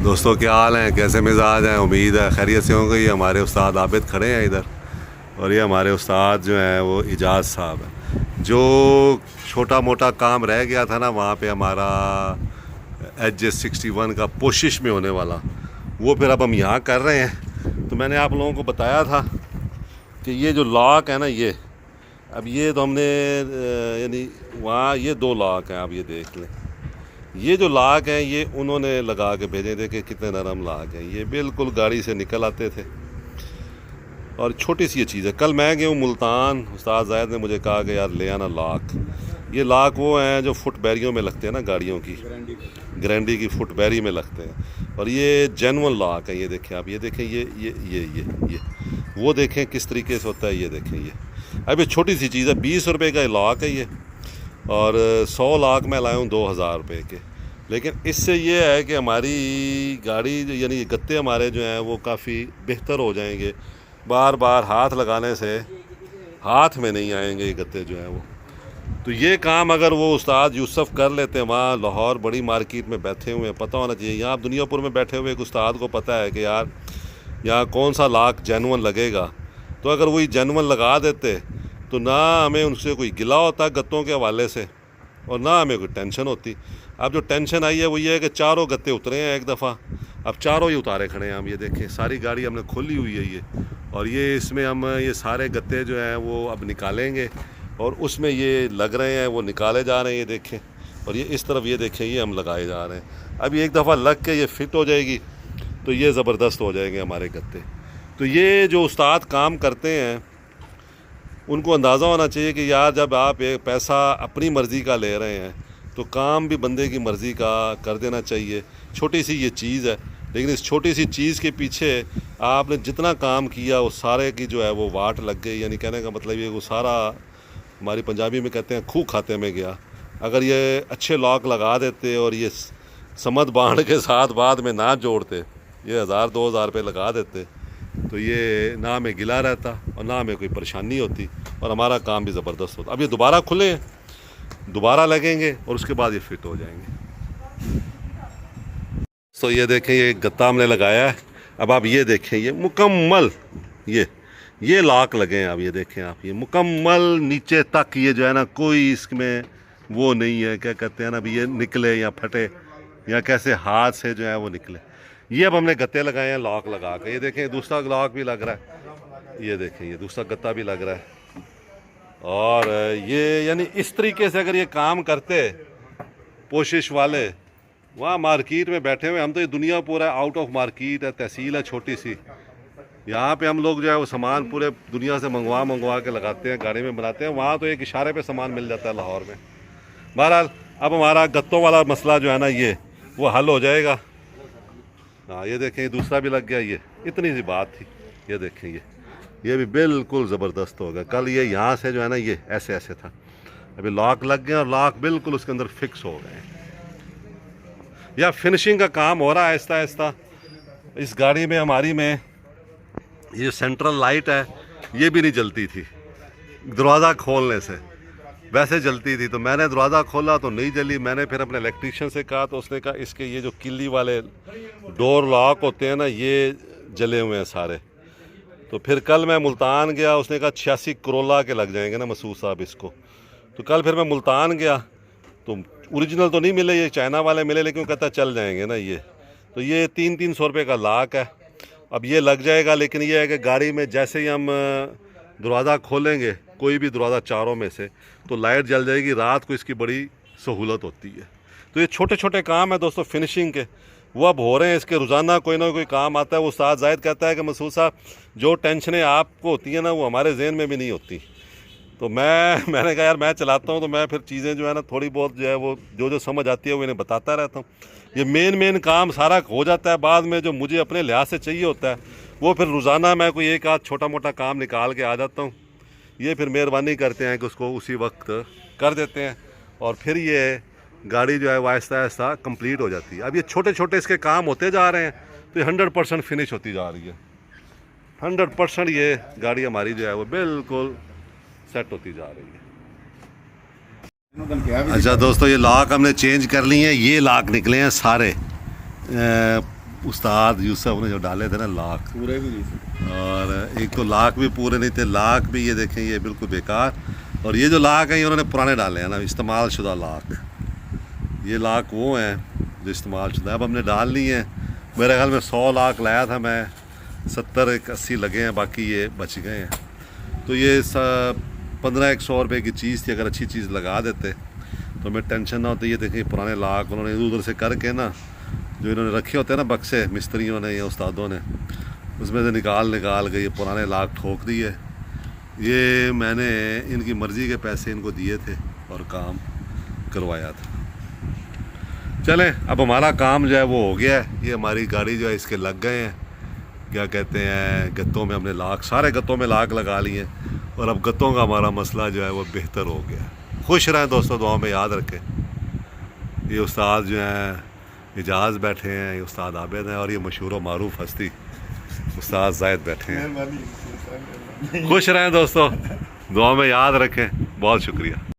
दोस्तों क्या हाल हैं, कैसे मिजाज हैं। उम्मीद है खैरियत से होंगे। ये हमारे उस्ताद आबिद खड़े हैं इधर, और ये हमारे उस्ताद जो हैं वो इजाज़ साहब हैं। जो छोटा मोटा काम रह गया था ना वहाँ पे हमारा HJ61 का पोशिश में होने वाला, वो फिर अब हम यहाँ कर रहे हैं। तो मैंने आप लोगों को बताया था कि ये जो लॉक है ना, ये अब ये तो हमने यानी वहाँ ये 2 लॉक हैं, आप ये देख लें। ये जो लाक हैं ये उन्होंने लगा के भेजे थे कि कितने नरम लाक हैं। ये बिल्कुल गाड़ी से निकल आते थे, और छोटी सी ये चीज़ है। कल मैं गया हूँ मुल्तान, उस्ताद ज़ायद ने मुझे कहा कि यार ले आना लाक। ये लाक वो हैं जो फुट बैरियों में लगते हैं ना, गाड़ियों की ग्रैंडी की फुट बैरी में लगते हैं, और ये जेन्युइन लाक है। ये देखें आप, ये देखें, ये वो देखें किस तरीके से होता है। ये देखें, ये अब ये छोटी सी चीज़ है, 20 रुपये का लाक है ये, और 100 लाख मैं लाया हूँ 2000 रुपये के। लेकिन इससे ये है कि हमारी गाड़ी यानी गत्ते हमारे जो हैं वो काफ़ी बेहतर हो जाएंगे। बार बार हाथ लगाने से हाथ में नहीं आएंगे ये गत्ते जो हैं वो। तो ये काम अगर वो उस्ताद यूसुफ कर लेते हैं, वहाँ लाहौर बड़ी मार्केट में बैठे हुए हैं, पता होना चाहिए। यहाँ आप दुनियापुर में बैठे हुए एक उस्ताद को पता है कि यार यहाँ कौन सा लाख जेन्युइन लगेगा। तो अगर वही जेन्युइन लगा देते तो ना हमें उनसे कोई गिला होता गत्तों के हवाले से, और ना हमें कोई टेंशन होती। अब जो टेंशन आई है वो ये है कि चारों गत्ते उतरे हैं एक दफ़ा, अब चारों ही उतारे खड़े हैं हम। ये देखें, सारी गाड़ी हमने खोली हुई है ये, और ये इसमें हम ये सारे गत्ते जो हैं वो अब निकालेंगे, और उसमें ये लग रहे हैं, वो निकाले जा रहे हैं। ये देखें, और ये इस तरफ ये देखें, ये हम लगाए जा रहे हैं। अब ये एक दफ़ा लग के ये फिट हो जाएगी तो ये ज़बरदस्त हो जाएंगे हमारे गत्ते। तो ये जो उस्ताद काम करते हैं उनको अंदाज़ा होना चाहिए कि यार जब आप एक पैसा अपनी मर्ज़ी का ले रहे हैं तो काम भी बंदे की मर्ज़ी का कर देना चाहिए। छोटी सी ये चीज़ है, लेकिन इस छोटी सी चीज़ के पीछे आपने जितना काम किया वो सारे की जो है वो वाट लग गई। यानी कहने का मतलब ये वो सारा, हमारी पंजाबी में कहते हैं, खूह खाते में गया। अगर ये अच्छे लॉक लगा देते और ये समद बांध के साथ बाद में ना जोड़ते, ये 1000-2000 रुपये लगा देते, तो ये ना हमें गिला रहता और ना हमें कोई परेशानी होती, और हमारा काम भी ज़बरदस्त होता। अब ये दोबारा खुले हैं, दोबारा लगेंगे और उसके बाद ये फिट हो जाएंगे। तो ये देखें, ये गत्ता हमने लगाया है। अब आप ये देखें, ये मुकम्मल ये लाक लगे हैं। अब ये देखें आप, ये मुकम्मल नीचे तक ये जो है ना, कोई इसमें वो नहीं है, क्या कहते हैं ना, अभी ये निकले या फटे या कैसे हाथ से जो है वो निकले। ये अब हमने गत्ते लगाए हैं लॉक लगा के। ये देखें, दूसरा लॉक भी लग रहा है। ये देखें, ये दूसरा गत्ता भी लग रहा है। और ये यानी इस तरीके से अगर ये काम करते पोशिश वाले वहाँ मार्केट में बैठे हुए, हम तो ये दुनिया पूरा आउट ऑफ मार्केट है, तहसील है छोटी सी, यहाँ पे हम लोग जो है वो सामान पूरे दुनिया से मंगवा के लगाते हैं, गाड़ी में बनाते हैं। वहाँ तो एक इशारे पे सामान मिल जाता है लाहौर में। बहरहाल अब हमारा गत्तों वाला मसला जो है ना, ये वो हल हो जाएगा। हाँ, ये देखें, ये दूसरा भी लग गया। ये इतनी सी बात थी। ये देखें, ये भी बिल्कुल ज़बरदस्त हो गया। कल ये यहाँ से जो है ना, ये ऐसे ऐसे था, अभी लॉक लग गए और लॉक बिल्कुल उसके अंदर फिक्स हो गए। या फिनिशिंग का काम हो रहा है आहिस्ता आहिस्ता इस गाड़ी में। हमारी में ये सेंट्रल लाइट है, ये भी नहीं जलती थी दरवाज़ा खोलने से, वैसे जलती थी। तो मैंने दरवाज़ा खोला तो नहीं जली। मैंने फिर अपने इलेक्ट्रीशियन से कहा, तो उसने कहा इसके ये जो किल्ली वाले डोर लॉक होते हैं ना, ये जले हुए हैं सारे। तो फिर कल मैं मुल्तान गया, उसने कहा 86 करोला के लग जाएंगे ना मसूद साहब इसको। तो कल फिर मैं मुल्तान गया, तो ओरिजिनल तो नहीं मिले, ये चाइना वाले मिले, लेकिन कहता चल जाएंगे ना ये। तो ये 300-300 रुपये का लाक है। अब ये लग जाएगा, लेकिन ये है कि गाड़ी में जैसे ही हम दरवाज़ा खोलेंगे, कोई भी दरवाज़ा चारों में से, तो लाइट जल जाएगी। रात को इसकी बड़ी सहूलत होती है। तो ये छोटे छोटे काम है दोस्तों फिनिशिंग के, वो अब हो रहे हैं। इसके रोज़ाना कोई ना कोई काम आता है। वो उस्ताद ज़ाहिद कहता है कि मसूद साहब, जो टेंशनें आपको होती हैं ना, वो हमारे जहन में भी नहीं होती। तो मैंने कहा यार मैं चलाता हूँ, तो मैं फिर चीज़ें जो है ना थोड़ी बहुत जो है वो जो समझ आती है वो इन्हें बताता रहता हूँ। ये मेन काम सारा हो जाता है। बाद में जो मुझे अपने लिहाज से चाहिए होता है वो फिर रोज़ाना मैं कोई एक आध छोटा मोटा काम निकाल के आ जाता हूँ। ये फिर मेहरबानी करते हैं कि उसको उसी वक्त कर देते हैं, और फिर ये गाड़ी जो है वो आहिस्ता आहिस्ता कंप्लीट हो जाती है। अब ये छोटे छोटे इसके काम होते जा रहे हैं, तो ये 100% फिनिश होती जा रही है। 100% ये गाड़ी हमारी जो है वो बिल्कुल सेट होती जा रही है। अच्छा दोस्तों, ये लॉक हमने चेंज कर ली है। ये लॉक निकले हैं सारे उस्ताद यूसुफ ने जो डाले थे ना लाख, पूरे भी नहीं। और एक तो लाख भी पूरे नहीं थे, लाख भी ये देखें ये बिल्कुल बेकार। और ये जो लाख हैं ये उन्होंने पुराने डाले हैं ना, इस्तेमाल शुदा लाख। ये लाख वो हैं जो इस्तेमाल शुदा, अब हमने डाल ली हैं। मेरे ख्याल में 100 लाख लाया था मैं, 70-80 लगे हैं, बाकी ये बच गए हैं। तो ये 1500-100 रुपये की चीज़ थी, अगर अच्छी चीज़ लगा देते तो हमें टेंशन ना होती। ये देखिए पुराने लाख उन्होंने इधर उधर से करके ना, जो इन्होंने रखे होते हैं ना बक्से मिस्त्रियों ने या उस्तादों ने, उसमें से निकाल के ये पुराने लाख ठोक दिए। ये मैंने इनकी मर्ज़ी के पैसे इनको दिए थे और काम करवाया था। चलें, अब हमारा काम जो है वो हो गया है। ये हमारी गाड़ी जो है इसके लग गए हैं, क्या कहते हैं, गत्तों में हमने लाख, सारे गत्तों में लाख लगा लिए हैं, और अब गत्तों का हमारा मसला जो है वो बेहतर हो गया। खुश रहें दोस्तों, दुआ में याद रखें। ये उस्ताद जो हैं इजाज़ बैठे हैं, ये उस्ताद आबिद हैं, और ये मशहूर व मारूफ हस्ती उस्ताद ज़ाहिद बैठे हैं। खुश रहें दोस्तों, दुआ में याद रखें। बहुत शुक्रिया।